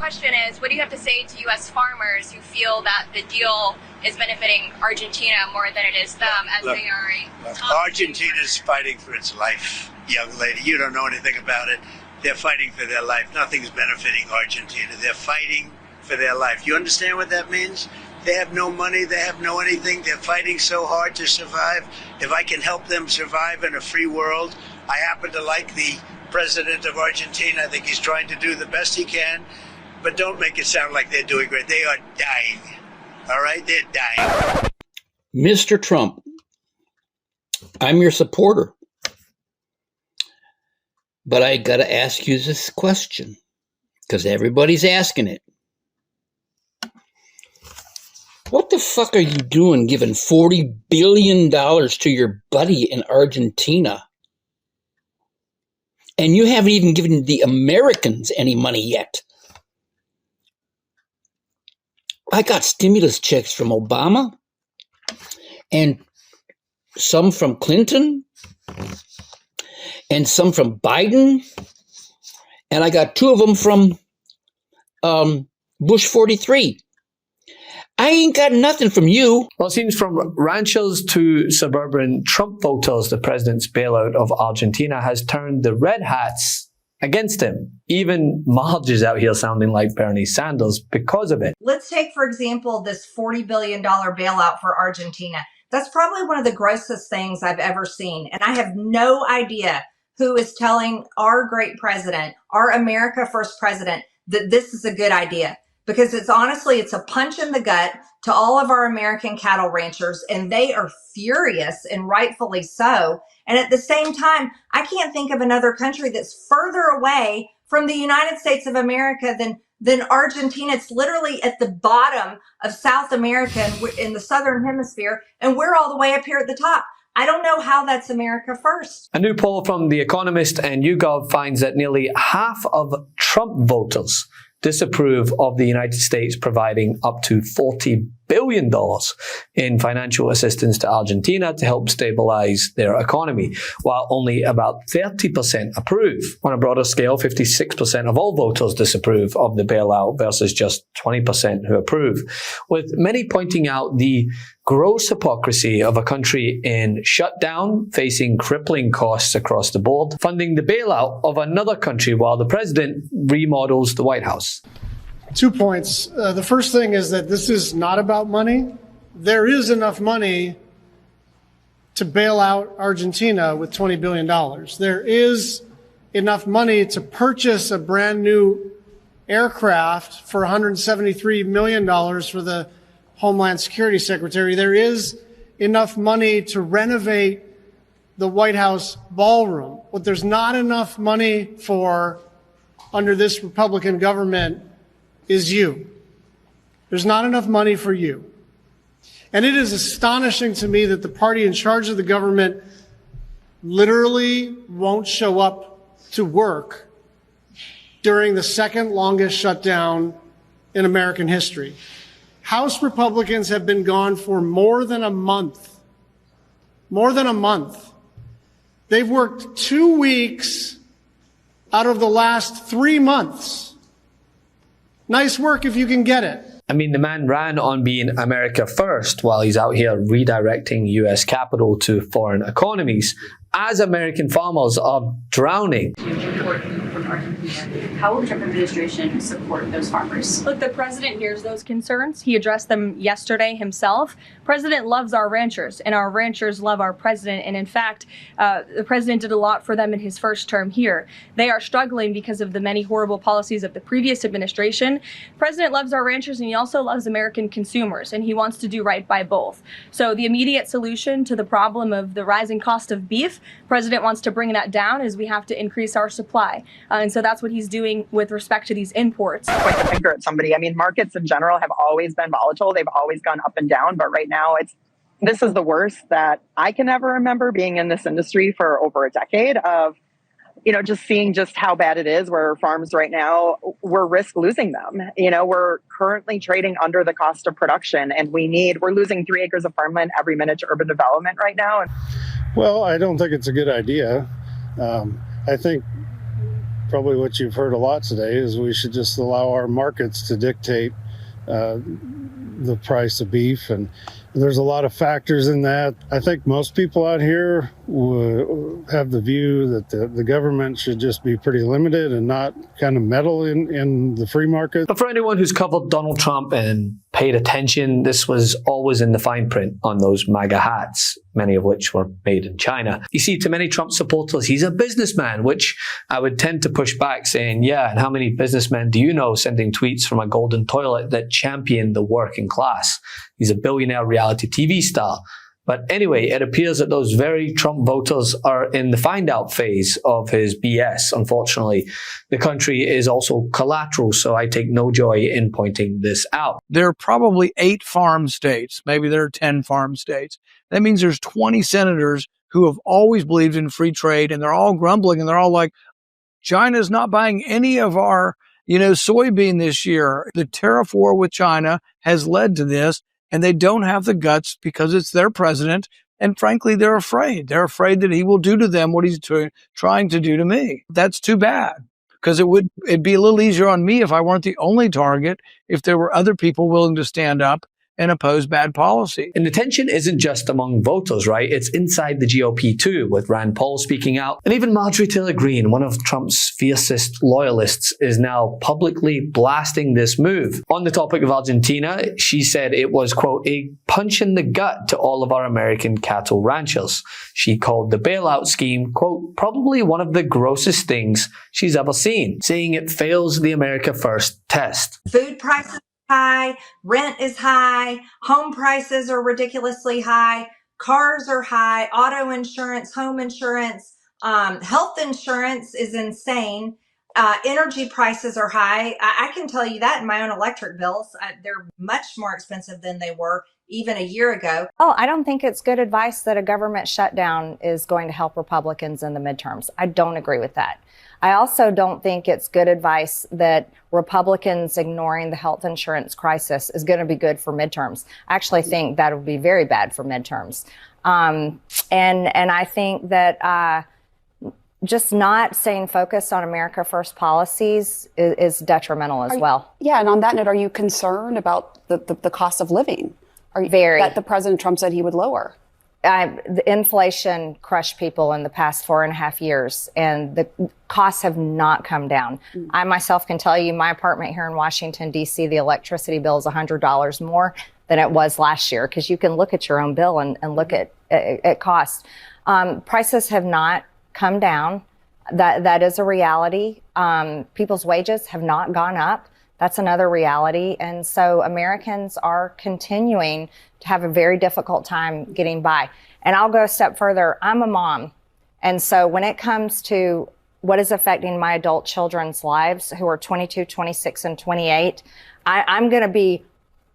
question is, what do you have to say to U.S. farmers who feel that the deal is benefiting Argentina more than it is them, as they are Argentina's fighting for its life, young lady. You don't know anything about it. They're fighting for their life. Nothing's benefiting Argentina. They're fighting for their life. You understand what that means? They have no money. They have no anything. They're fighting so hard to survive. If I can help them survive in a free world, I happen to like the president of Argentina. I think he's trying to do the best he can. But don't make it sound like they're doing great. They are dying. All right? They're dying. Mr. Trump, I'm your supporter. But I got to ask you this question because everybody's asking it. What the fuck are you doing giving $40 billion to your buddy in Argentina? And you haven't even given the Americans any money yet. I got stimulus checks from Obama and some from Clinton and some from Biden. And I got 2 of them from Bush 43. I ain't got nothing from you. Well, it seems from ranchers to suburban Trump voters, the president's bailout of Argentina has turned the red hats against him. Even Marge is out here sounding like Bernie Sanders because of it. Let's take, for example, this $40 billion bailout for Argentina. That's probably one of the grossest things I've ever seen. And I have no idea who is telling our great president, our America First president, that this is a good idea. Because it's a punch in the gut to all of our American cattle ranchers, and they are furious, and rightfully so. And at the same time, I can't think of another country that's further away from the United States of America than Argentina. It's literally at the bottom of South America in the Southern Hemisphere, and we're all the way up here at the top. I don't know how that's America First. A new poll from The Economist and YouGov finds that nearly half of Trump voters disapprove of the United States providing up to $40 billion in financial assistance to Argentina to help stabilize their economy, while only about 30% approve. On a broader scale, 56% of all voters disapprove of the bailout versus just 20% who approve, with many pointing out the gross hypocrisy of a country in shutdown, facing crippling costs across the board, funding the bailout of another country while the president remodels the White House. 2 points. The first thing is that this is not about money. There is enough money to bail out Argentina with $20 billion. There is enough money to purchase a brand new aircraft for $173 million for the Homeland Security Secretary. There is enough money to renovate the White House ballroom. What there's not enough money for under this Republican government is you. There's not enough money for you. And it is astonishing to me that the party in charge of the government literally won't show up to work during the second longest shutdown in American history. House Republicans have been gone for more than a month. More than a month. They've worked 2 weeks out of the last 3 months. Nice work if you can get it. I mean, the man ran on being America first while he's out here redirecting U.S. capital to foreign economies as American farmers are drowning. How will the Trump administration support those farmers? Look, the president hears those concerns. He addressed them yesterday himself. President loves our ranchers, and our ranchers love our president. And in fact, the president did a lot for them in his first term here. They are struggling because of the many horrible policies of the previous administration. President loves our ranchers, and he also loves American consumers, and he wants to do right by both. So the immediate solution to the problem of the rising cost of beef, president wants to bring that down as we have to increase our supply. And so that's what he's doing with respect to these imports. Point the finger at somebody. I mean, markets in general have always been volatile. They've always gone up and down. But right now, this is the worst that I can ever remember being in this industry for over a decade of, just seeing just how bad it is where farms right now, we're risk losing them. We're currently trading under the cost of production, and we're losing 3 acres of farmland every minute to urban development right now. Well, I don't think it's a good idea. I think probably what you've heard a lot today, is we should just allow our markets to dictate the price of beef. And there's a lot of factors in that. I think most people out here have the view that the government should just be pretty limited and not kind of meddle in the free market. But for anyone who's covered Donald Trump and paid attention, this was always in the fine print on those MAGA hats, many of which were made in China. You see, to many Trump supporters, he's a businessman, which I would tend to push back saying, yeah, and how many businessmen do you know sending tweets from a golden toilet that champion the working class? He's a billionaire reality TV star. But anyway, it appears that those very Trump voters are in the find out phase of his BS. Unfortunately, the country is also collateral, so I take no joy in pointing this out. There are probably 8 farm states. Maybe there are 10 farm states. That means there's 20 senators who have always believed in free trade, and they're all grumbling, and they're all like, China's not buying any of our, soybean this year. The tariff war with China has led to this. And they don't have the guts because it's their president. And frankly, they're afraid. They're afraid that he will do to them what he's trying to do to me. That's too bad, because it'd be a little easier on me if I weren't the only target, if there were other people willing to stand up and oppose bad policy. And the tension isn't just among voters, right? It's inside the GOP too, with Rand Paul speaking out. And even Marjorie Taylor Greene, one of Trump's fiercest loyalists, is now publicly blasting this move. On the topic of Argentina, she said it was, quote, a punch in the gut to all of our American cattle ranchers. She called the bailout scheme, quote, probably one of the grossest things she's ever seen, saying it fails the America First test. Food prices high, rent is high, home prices are ridiculously high, cars are high, auto insurance, home insurance, health insurance is insane, energy prices are high. I can tell you that in my own electric bills, they're much more expensive than they were even a year ago. Oh, I don't think it's good advice that a government shutdown is going to help Republicans in the midterms. I don't agree with that. I also don't think it's good advice that Republicans ignoring the health insurance crisis is going to be good for midterms. I actually think that would be very bad for midterms. And I think that just not staying focused on America First policies is detrimental as well. Yeah, and on that note, are you concerned about the cost of living? Very. That the President Trump said he would lower? The inflation crushed people in the past 4.5 years, and the costs have not come down. I myself can tell you my apartment here in Washington, D.C., the electricity bill is $100 more than it was last year, because you can look at your own bill and look at costs. Prices have not come down. That is a reality. People's wages have not gone up. That's another reality. And so Americans are continuing to have a very difficult time getting by. And I'll go a step further. I'm a mom. And so when it comes to what is affecting my adult children's lives, who are 22, 26, and 28, I'm going to be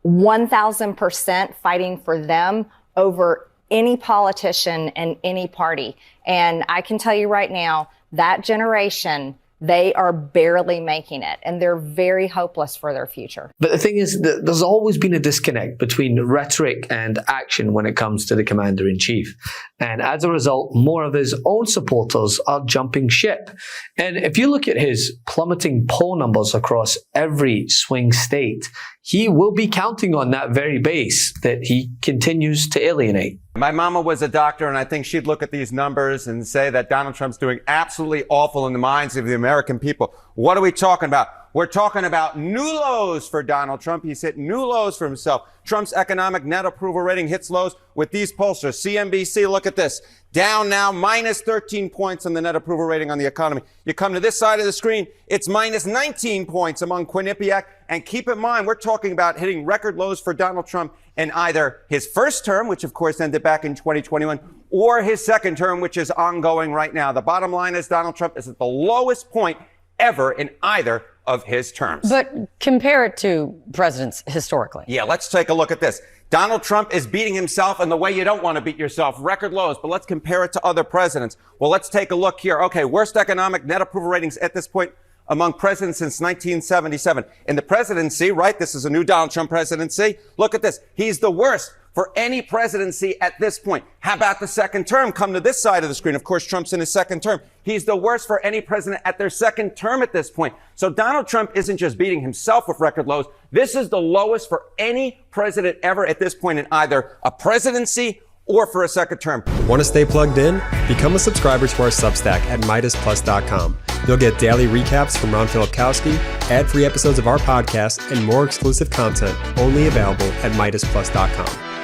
1,000% fighting for them over any politician and any party. And I can tell you right now, that generation, they are barely making it, and they're very hopeless for their future. But the thing is that there's always been a disconnect between rhetoric and action when it comes to the commander-in-chief. And as a result, more of his own supporters are jumping ship. And if you look at his plummeting poll numbers across every swing state, he will be counting on that very base that he continues to alienate. My mama was a doctor, and I think she'd look at these numbers and say that Donald Trump's doing absolutely awful in the minds of the American people. What are we talking about? We're talking about new lows for Donald Trump. He's hit new lows for himself. Trump's economic net approval rating hits lows with these pollsters. CNBC, look at this. Down now, minus 13 points on the net approval rating on the economy. You come to this side of the screen, it's minus 19 points among Quinnipiac. And keep in mind, we're talking about hitting record lows for Donald Trump in either his first term, which of course ended back in 2021, or his second term, which is ongoing right now. The bottom line is Donald Trump is at the lowest point ever in either of his terms. But compare it to presidents historically. Yeah, let's take a look at this. Donald Trump is beating himself in the way you don't want to beat yourself, record lows, but let's compare it to other presidents. Well, let's take a look here. Okay, worst economic net approval ratings at this point among presidents since 1977. In the presidency, right, this is a new Donald Trump presidency. Look at this. He's the worst for any presidency at this point. How about the second term? Come to this side of the screen. Of course, Trump's in his second term. He's the worst for any president at their second term at this point. So Donald Trump isn't just beating himself with record lows. This is the lowest for any president ever at this point in either a presidency or for a second term. Want to stay plugged in? Become a subscriber to our Substack at MeidasPlus.com. You'll get daily recaps from Ron Filipkowski, ad-free episodes of our podcast, and more exclusive content only available at MeidasPlus.com.